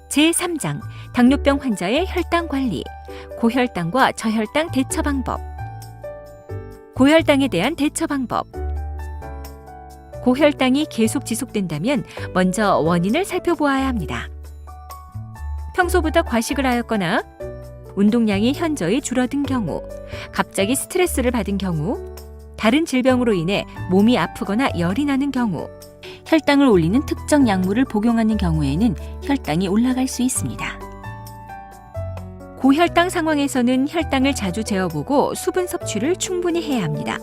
제3장 당뇨병 환자의 혈당 관리, 고혈당과 저혈당 대처 방법. 고혈당에 대한 대처 방법. 고혈당이 계속 지속된다면 먼저 원인을 살펴보아야 합니다. 평소보다 과식을 하였거나 운동량이 현저히 줄어든 경우, 갑자기 스트레스를 받은 경우, 다른 질병으로 인해 몸이 아프거나 열이 나는 경우, 혈당을 올리는 특정 약물을 복용하는 경우에는 혈당이 올라갈 수 있습니다. 고혈당 상황에서는 혈당을 자주 재어보고 수분 섭취를 충분히 해야 합니다.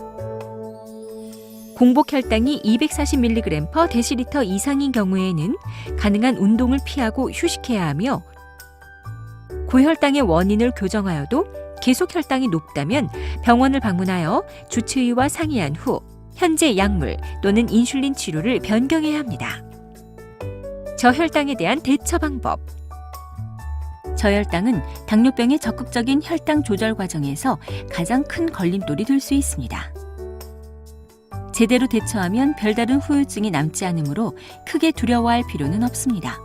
공복 혈당이 240mg/dL 이상인 경우에는 가능한 운동을 피하고 휴식해야 하며, 고혈당의 원인을 교정하여도 계속 혈당이 높다면 병원을 방문하여 주치의와 상의한 후 현재 약물 또는 인슐린 치료를 변경해야 합니다. 저혈당에 대한 대처 방법. 저혈당은 당뇨병의 적극적인 혈당 조절 과정에서 가장 큰 걸림돌이 될 수 있습니다. 제대로 대처하면 별다른 후유증이 남지 않으므로 크게 두려워할 필요는 없습니다.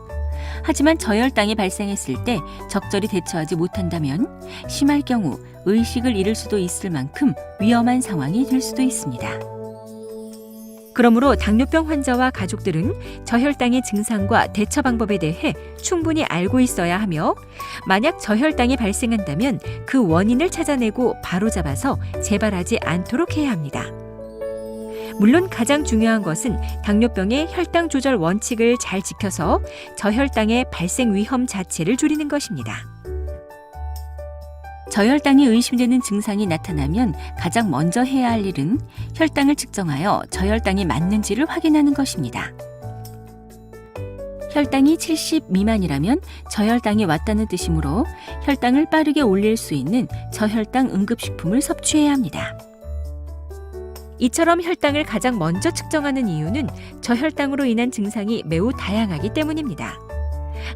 하지만 저혈당이 발생했을 때 적절히 대처하지 못한다면 심할 경우 의식을 잃을 수도 있을 만큼 위험한 상황이 될 수도 있습니다. 그러므로 당뇨병 환자와 가족들은 저혈당의 증상과 대처 방법에 대해 충분히 알고 있어야 하며, 만약 저혈당이 발생한다면 그 원인을 찾아내고 바로잡아서 재발하지 않도록 해야 합니다. 물론 가장 중요한 것은 당뇨병의 혈당 조절 원칙을 잘 지켜서 저혈당의 발생 위험 자체를 줄이는 것입니다. 저혈당이 의심되는 증상이 나타나면 가장 먼저 해야 할 일은 혈당을 측정하여 저혈당이 맞는지를 확인하는 것입니다. 혈당이 70 미만이라면 저혈당이 왔다는 뜻이므로 혈당을 빠르게 올릴 수 있는 저혈당 응급식품을 섭취해야 합니다. 이처럼 혈당을 가장 먼저 측정하는 이유는 저혈당으로 인한 증상이 매우 다양하기 때문입니다.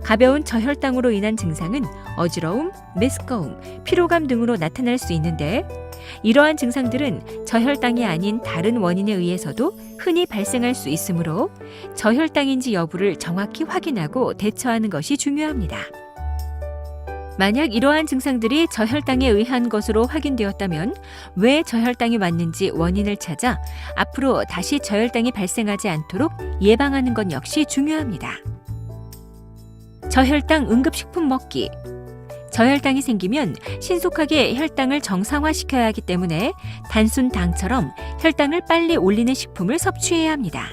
가벼운 저혈당으로 인한 증상은 어지러움, 메스꺼움, 피로감 등으로 나타날 수 있는데, 이러한 증상들은 저혈당이 아닌 다른 원인에 의해서도 흔히 발생할 수 있으므로 저혈당인지 여부를 정확히 확인하고 대처하는 것이 중요합니다. 만약 이러한 증상들이 저혈당에 의한 것으로 확인되었다면 왜 저혈당이 왔는지 원인을 찾아 앞으로 다시 저혈당이 발생하지 않도록 예방하는 것 역시 중요합니다. 저혈당 응급식품 먹기. 저혈당이 생기면 신속하게 혈당을 정상화시켜야 하기 때문에 단순 당처럼 혈당을 빨리 올리는 식품을 섭취해야 합니다.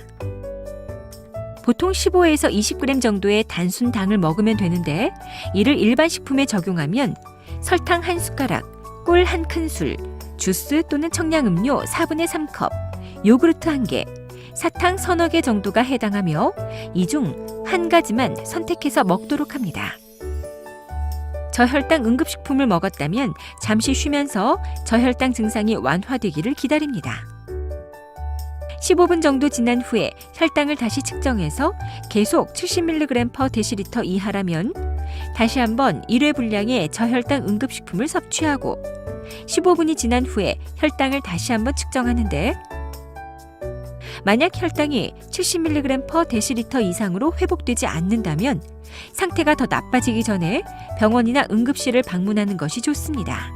보통 15에서 20g 정도의 단순 당을 먹으면 되는데, 이를 일반 식품에 적용하면 설탕 1숟가락, 꿀 1큰술, 주스 또는 청량음료 4분의 3컵, 요구르트 1개, 사탕 서너 개 정도가 해당하며 이 중 한 가지만 선택해서 먹도록 합니다. 저혈당 응급식품을 먹었다면 잠시 쉬면서 저혈당 증상이 완화되기를 기다립니다. 15분 정도 지난 후에 혈당을 다시 측정해서 계속 70mg/dL 이하라면 다시 한번 1회 분량의 저혈당 응급식품을 섭취하고 15분이 지난 후에 혈당을 다시 한번 측정하는데, 만약 혈당이 70mg/dL 이상으로 회복되지 않는다면 상태가 더 나빠지기 전에 병원이나 응급실을 방문하는 것이 좋습니다.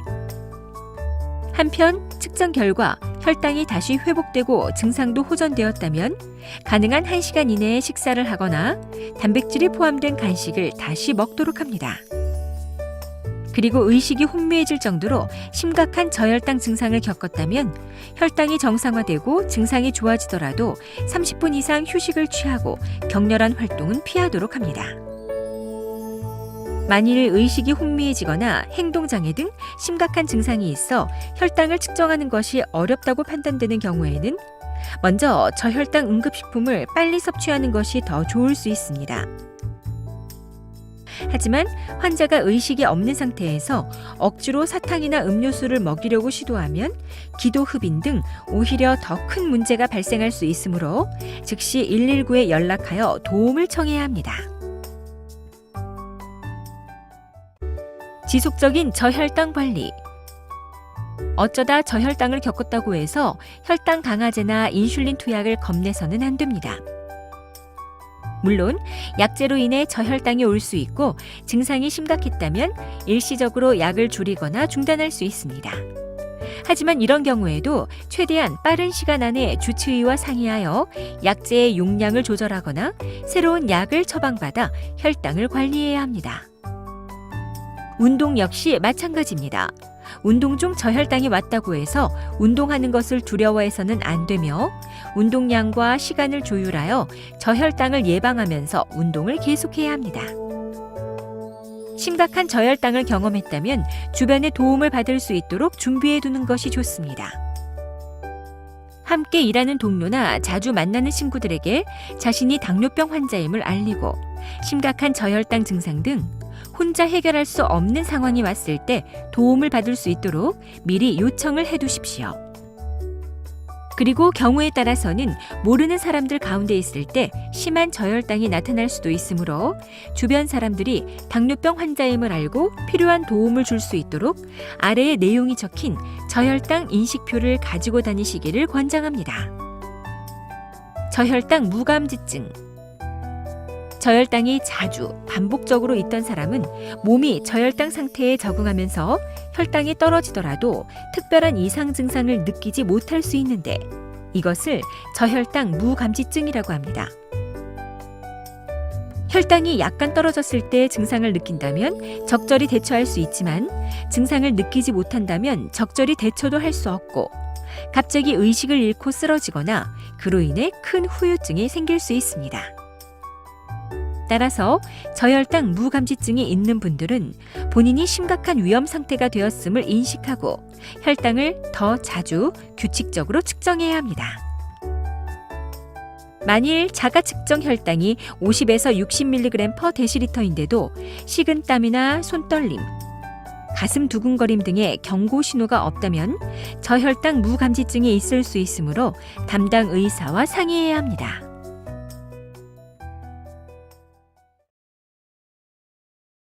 한편 측정 결과 혈당이 다시 회복되고 증상도 호전되었다면 가능한 1시간 이내에 식사를 하거나 단백질이 포함된 간식을 다시 먹도록 합니다. 그리고 의식이 혼미해질 정도로 심각한 저혈당 증상을 겪었다면 혈당이 정상화되고 증상이 좋아지더라도 30분 이상 휴식을 취하고 격렬한 활동은 피하도록 합니다. 만일 의식이 혼미해지거나 행동장애 등 심각한 증상이 있어 혈당을 측정하는 것이 어렵다고 판단되는 경우에는 먼저 저혈당 응급식품을 빨리 섭취하는 것이 더 좋을 수 있습니다. 하지만 환자가 의식이 없는 상태에서 억지로 사탕이나 음료수를 먹이려고 시도하면 기도 흡인 등 오히려 더 큰 문제가 발생할 수 있으므로 즉시 119에 연락하여 도움을 청해야 합니다. 지속적인 저혈당 관리. 어쩌다 저혈당을 겪었다고 해서 혈당 강화제나 인슐린 투약을 겁내서는 안 됩니다. 물론 약제로 인해 저혈당이 올 수 있고 증상이 심각했다면 일시적으로 약을 줄이거나 중단할 수 있습니다. 하지만 이런 경우에도 최대한 빠른 시간 안에 주치의와 상의하여 약제의 용량을 조절하거나 새로운 약을 처방받아 혈당을 관리해야 합니다. 운동 역시 마찬가지입니다. 운동 중 저혈당이 왔다고 해서 운동하는 것을 두려워해서는 안 되며 운동량과 시간을 조율하여 저혈당을 예방하면서 운동을 계속해야 합니다. 심각한 저혈당을 경험했다면 주변의 도움을 받을 수 있도록 준비해 두는 것이 좋습니다. 함께 일하는 동료나 자주 만나는 친구들에게 자신이 당뇨병 환자임을 알리고 심각한 저혈당 증상 등 혼자 해결할 수 없는 상황이 왔을 때 도움을 받을 수 있도록 미리 요청을 해두십시오. 그리고 경우에 따라서는 모르는 사람들 가운데 있을 때 심한 저혈당이 나타날 수도 있으므로 주변 사람들이 당뇨병 환자임을 알고 필요한 도움을 줄 수 있도록 아래의 내용이 적힌 저혈당 인식표를 가지고 다니시기를 권장합니다. 저혈당 무감지증. 저혈당이 자주 반복적으로 있던 사람은 몸이 저혈당 상태에 적응하면서 혈당이 떨어지더라도 특별한 이상 증상을 느끼지 못할 수 있는데 이것을 저혈당 무감지증이라고 합니다. 혈당이 약간 떨어졌을 때 증상을 느낀다면 적절히 대처할 수 있지만 증상을 느끼지 못한다면 적절히 대처도 할 수 없고 갑자기 의식을 잃고 쓰러지거나 그로 인해 큰 후유증이 생길 수 있습니다. 따라서 저혈당 무감지증이 있는 분들은 본인이 심각한 위험 상태가 되었음을 인식하고 혈당을 더 자주 규칙적으로 측정해야 합니다. 만일 자가 측정 혈당이 50에서 60mg/dl인데도 식은땀이나 손떨림, 가슴 두근거림 등의 경고 신호가 없다면 저혈당 무감지증이 있을 수 있으므로 담당 의사와 상의해야 합니다.